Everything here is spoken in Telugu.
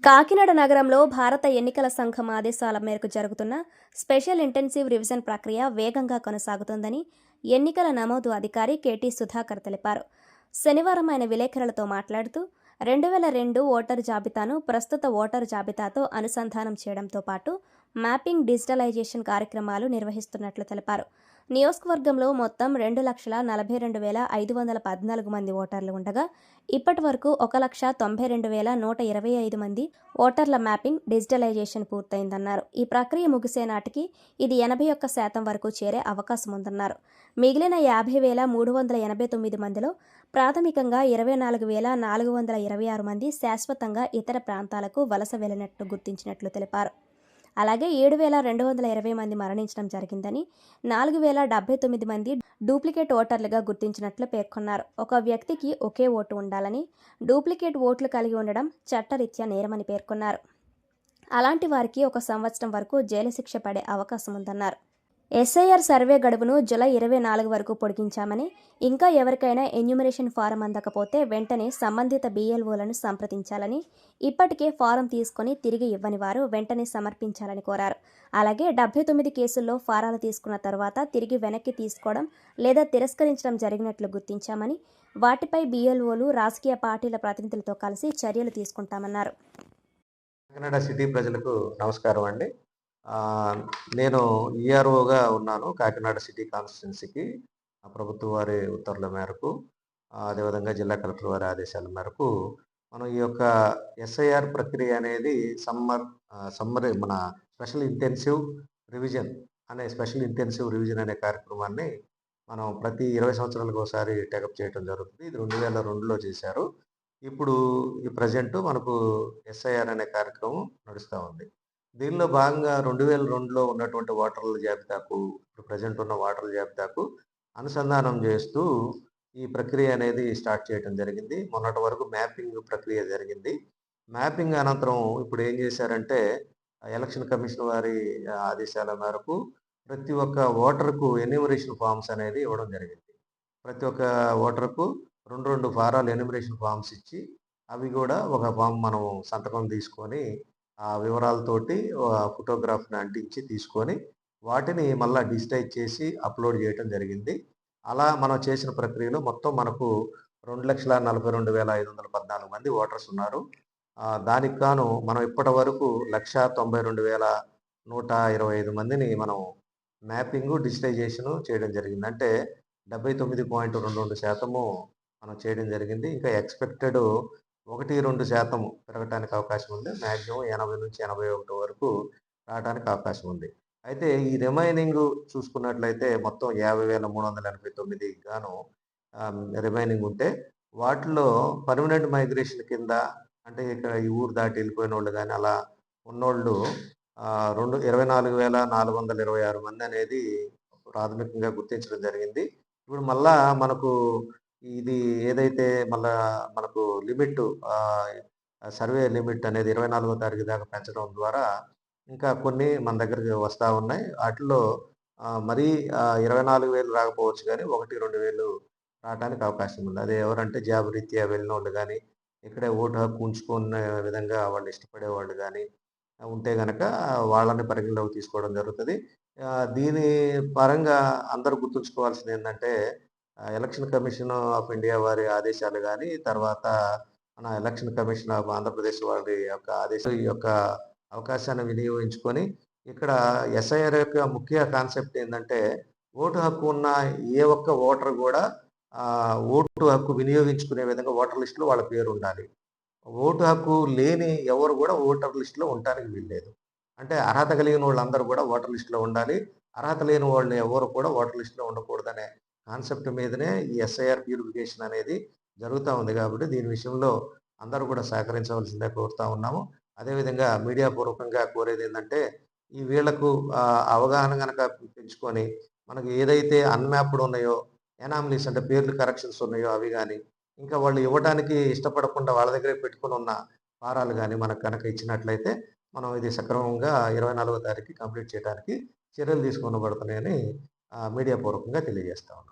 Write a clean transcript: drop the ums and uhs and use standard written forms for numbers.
కాకినాడ నగరంలో భారత ఎన్నికల సంఘం ఆదేశాల మేరకు జరుగుతున్న స్పెషల్ ఇంటెన్సివ్ రివిజన్ ప్రక్రియ వేగంగా కొనసాగుతోందని ఎన్నికల నమోదు అధికారి కెటి సుధాకర్ తెలిపారు. శనివారం ఆయన విలేకరులతో మాట్లాడుతూ 2002 ఓటరు జాబితాను ప్రస్తుత ఓటరు జాబితాతో అనుసంధానం చేయడంతో పాటు మ్యాపింగ్ డిజిటలైజేషన్ కార్యక్రమాలు నిర్వహిస్తున్నట్లు తెలిపారు. నియోజకవర్గంలో మొత్తం 2,42,514 మంది ఓటర్లు ఉండగా ఇప్పటి వరకు 1,92,125 మంది ఓటర్ల మ్యాపింగ్ డిజిటలైజేషన్ పూర్తయిందన్నారు. ఈ ప్రక్రియ ముగిసే నాటికి ఇది 81% వరకు చేరే అవకాశం ఉందన్నారు. మిగిలిన 50,389 మందిలో ప్రాథమికంగా 24,426 మంది శాశ్వతంగా ఇతర ప్రాంతాలకు వలస వెళ్లినట్లు గుర్తించినట్లు తెలిపారు. అలాగే 7,220 మంది మరణించడం జరిగిందని, 4,079 మంది డూప్లికేట్ ఓటర్లుగా గుర్తించినట్లు పేర్కొన్నారు. ఒక వ్యక్తికి ఒకే ఓటు ఉండాలని, డూప్లికేట్ ఓట్లు కలిగి ఉండడం చట్టరీత్యా నేరమని పేర్కొన్నారు. అలాంటి వారికి 1 సంవత్సరం వరకు జైలు శిక్ష పడే అవకాశం ఉందన్నారు. ఎస్ఐఆర్ సర్వే గడువును జూలై 24 వరకు పొడిగించామని, ఇంకా ఎవరికైనా ఎన్యూమరేషన్ ఫారం అందకపోతే వెంటనే సంబంధిత BLOలను సంప్రదించాలని, ఇప్పటికే ఫారం తీసుకొని తిరిగి ఇవ్వని వారు వెంటనే సమర్పించాలని కోరారు. అలాగే 79 కేసుల్లో ఫారాలు తీసుకున్న తర్వాత తిరిగి వెనక్కి తీసుకోవడం లేదా తిరస్కరించడం జరిగినట్లు గుర్తించామని, వాటిపై BLOలు రాజకీయ పార్టీల ప్రతినిధులతో కలిసి చర్యలు తీసుకుంటామన్నారు. కాకినాడ సిటీ ప్రజలకు నమస్కారం అండి. నేను ఈఆర్ఓగా ఉన్నాను కాకినాడ సిటీ కాన్స్టిట్యున్సీకి. ప్రభుత్వం వారి ఉత్తర్వుల మేరకు, అదేవిధంగా జిల్లా కలెక్టర్ వారి ఆదేశాల మేరకు మనం ఈ యొక్క ఎస్ఐఆర్ ప్రక్రియ అనేది మన స్పెషల్ ఇంటెన్సివ్ రివిజన్ అనే కార్యక్రమాన్ని మనం ప్రతి 20 సంవత్సరాలకు ఒకసారి టేకప్ చేయడం జరుగుతుంది. ఇది 2002లో చేశారు. ఇప్పుడు ఈ ప్రజెంట్ మనకు ఎస్ఐఆర్ అనే కార్యక్రమం నడుస్తూ ఉంది. దీనిలో భాగంగా 2002లో ఉన్నటువంటి ఓటర్ల జాబితాకు, ఇప్పుడు ప్రజెంట్ ఉన్న ఓటర్ల జాబితాకు అనుసంధానం చేస్తూ ఈ ప్రక్రియ అనేది స్టార్ట్ చేయడం జరిగింది. మొన్నటి వరకు మ్యాపింగ్ ప్రక్రియ జరిగింది. మ్యాపింగ్ అనంతరం ఇప్పుడు ఏం చేశారంటే, ఎలక్షన్ కమిషన్ వారి ఆదేశాల మేరకు ప్రతి ఒక్క ఓటర్కు ఎన్యూమరేషన్ ఫామ్స్ అనేది ఇవ్వడం జరిగింది. ప్రతి ఒక్క ఓటర్కు 2 ఫారాలు ఎన్యూమరేషన్ ఫామ్స్ ఇచ్చి, అవి కూడా ఒక ఫామ్ మనం సంతకం తీసుకొని ఆ వివరాలతోటి ఫోటోగ్రాఫ్ని అంటించి తీసుకొని వాటిని మళ్ళీ డిజిటైజ్ చేసి అప్లోడ్ చేయడం జరిగింది. అలా మనం చేసిన ప్రక్రియలో మొత్తం మనకు 2,42,514 మంది ఓటర్స్ ఉన్నారు. దానికి గాను మనం ఇప్పటి వరకు 1,92,125 మందిని మనం మ్యాపింగ్ డిజిటైజేషన్ చేయడం జరిగింది. అంటే 79.22% మనం చేయడం జరిగింది. ఇంకా ఎక్స్పెక్టెడ్ 1-2% పెరగటానికి అవకాశం ఉంది. మ్యాక్సిమం 80-81 వరకు రావడానికి అవకాశం ఉంది. అయితే ఈ రిమైనింగ్ చూసుకున్నట్లయితే మొత్తం 50,389 గాను రిమైనింగ్ ఉంటే, వాటిలో పర్మనెంట్ మైగ్రేషన్ కింద, అంటే ఇక్కడ ఈ ఊరు దాటి వెళ్ళిపోయిన వాళ్ళు కానీ అలా ఉన్నోళ్ళు 24,426 మంది అనేది ప్రాథమికంగా గుర్తించడం జరిగింది. ఇప్పుడు మళ్ళా మనకు ఇది ఏదైతే మనకు లిమిట్, సర్వే లిమిట్ అనేది 24వ తారీఖు దాకా పెంచడం ద్వారా ఇంకా కొన్ని మన దగ్గరికి వస్తూ ఉన్నాయి. వాటిలో మరీ 24,000 రాకపోవచ్చు కానీ 1-2,000 రావడానికి అవకాశం ఉంది. అది ఎవరంటే జాబ్ రీత్యా వెళ్ళిన వాళ్ళు కానీ, ఇక్కడే ఓటు హక్కు ఉంచుకునే విధంగా వాళ్ళు ఇష్టపడేవాళ్ళు కానీ ఉంటే కనుక వాళ్ళని పరిగణలోకి తీసుకోవడం జరుగుతుంది. దీని పరంగా అందరూ గుర్తుంచుకోవాల్సింది ఏంటంటే, ఎలక్షన్ కమిషన్ ఆఫ్ ఇండియా వారి ఆదేశాలు కానీ, తర్వాత మన ఎలక్షన్ కమిషన్ ఆఫ్ ఆంధ్రప్రదేశ్ వారి యొక్క ఈ యొక్క అవకాశాన్ని వినియోగించుకొని, ఇక్కడ ఎస్ఐఆర్ యొక్క ముఖ్య కాన్సెప్ట్ ఏంటంటే, ఓటు హక్కు ఉన్న ఏ ఒక్క ఓటర్ కూడా ఓటు హక్కు వినియోగించుకునే విధంగా ఓటర్ లిస్టులో వాళ్ళ పేరు ఉండాలి. ఓటు హక్కు లేని ఎవరు కూడా ఓటర్ లిస్టులో ఉండటానికి వీల్లేదు. అంటే అర్హత కలిగిన వాళ్ళందరూ కూడా ఓటర్ లిస్టులో ఉండాలి. అర్హత లేని వాళ్ళు ఎవరు కూడా ఓటర్ లిస్టులో ఉండకూడదనే కాన్సెప్ట్ మీదనే ఈ ఎస్ఐఆర్ ప్యూరిఫికేషన్ అనేది జరుగుతూ ఉంది. కాబట్టి దీని విషయంలో అందరూ కూడా సహకరించవలసిందే కోరుతా ఉన్నాము. అదేవిధంగా మీడియా పూర్వకంగా కోరేది ఏంటంటే, ఈ వీళ్లకు అవగాహన కనుక పెంచుకొని, మనకు ఏదైతే అన్మ్యాప్డ్ ఉన్నాయో, ఎనామలీస్ అంటే పేర్లు కరెక్షన్స్ ఉన్నాయో అవి కానీ, ఇంకా వాళ్ళు ఇవ్వడానికి ఇష్టపడకుండా వాళ్ళ దగ్గరే పెట్టుకుని ఉన్న ఫారాలు కానీ మనకు కనుక ఇచ్చినట్లయితే, మనం ఇది సక్రమంగా 24వ తారీఖు కంప్లీట్ చేయడానికి చర్యలు తీసుకొనబడుతున్నాయని మీడియా పూర్వకంగా తెలియజేస్తా ఉన్నాం.